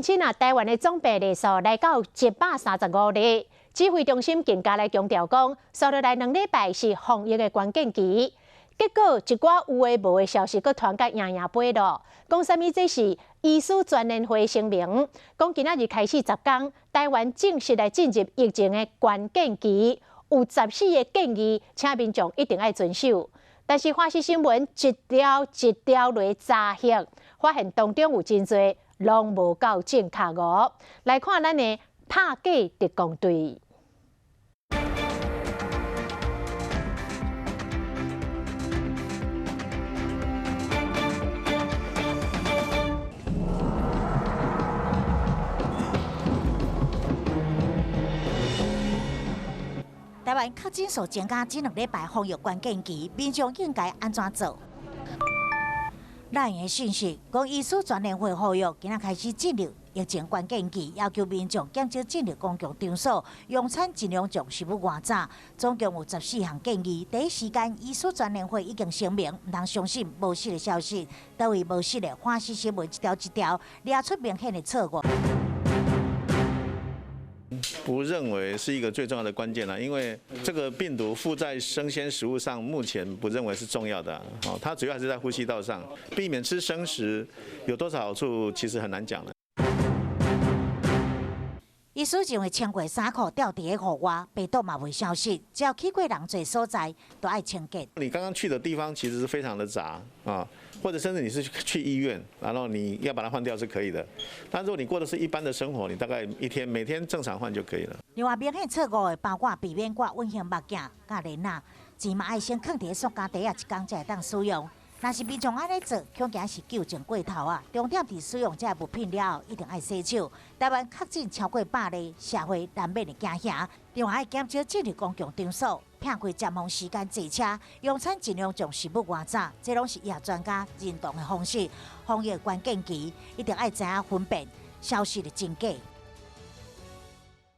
今啊，台湾的总病例数来到135例，指挥中心更加来强调讲，接落来2礼拜是防疫的关键期。结果一寡有诶无诶消息，佫传甲赢飞咯。讲啥物？这是医师专联会声明，讲今仔日开始10天，台湾正式来进入疫情的关键期，有14个建议，请民众一定要遵守。但是花絮新闻一条一条来查核，发现当中有真侪拢无够正确哦。来看咱的拍假特工队。台湾确诊数增加，这2礼拜防疫关键期，民众应该安怎做？咱的讯息讲，医师专联会呼吁，今仔开始进入疫情关键期，要求民众减少进入公共场所，用餐尽量从食物外早。总共有14项建议。第一时间，医师专联会已经声明，唔通相信无实的消息，倒位无实的花絮新闻一条一条列出明显的错误。不认为是一个最重要的关键了，因为这个病毒附在生鲜食物上，目前不认为是重要的。哦，它主要还是在呼吸道上，避免吃生食有多少好处，其实很难讲了。医师认为穿过衫裤掉伫个户外，病毒嘛未消失，只要去过人侪所在，都爱清洁。你刚刚去的地方其实是非常的杂啊，或者甚至你是去医院，然后你要把它换掉是可以的。但如果你过的是一般的生活，你大概每天正常换就可以了。另外，明显错误的包括避免挂温馨物件、甲莲仔，钱嘛爱先放伫塑胶袋啊，1天才会当使用。若是民众安尼做，恐惊是纠正过头啊！重点伫使用这物品了后，一定爱洗手。台湾确诊超过100例，社会难免会惊吓。另外，爱减少进入公共场所，避开接风时间坐车，用餐尽量从食物外早。这拢是医学专家认同的方式。防疫关键期，一定爱知影分辨消息的真假。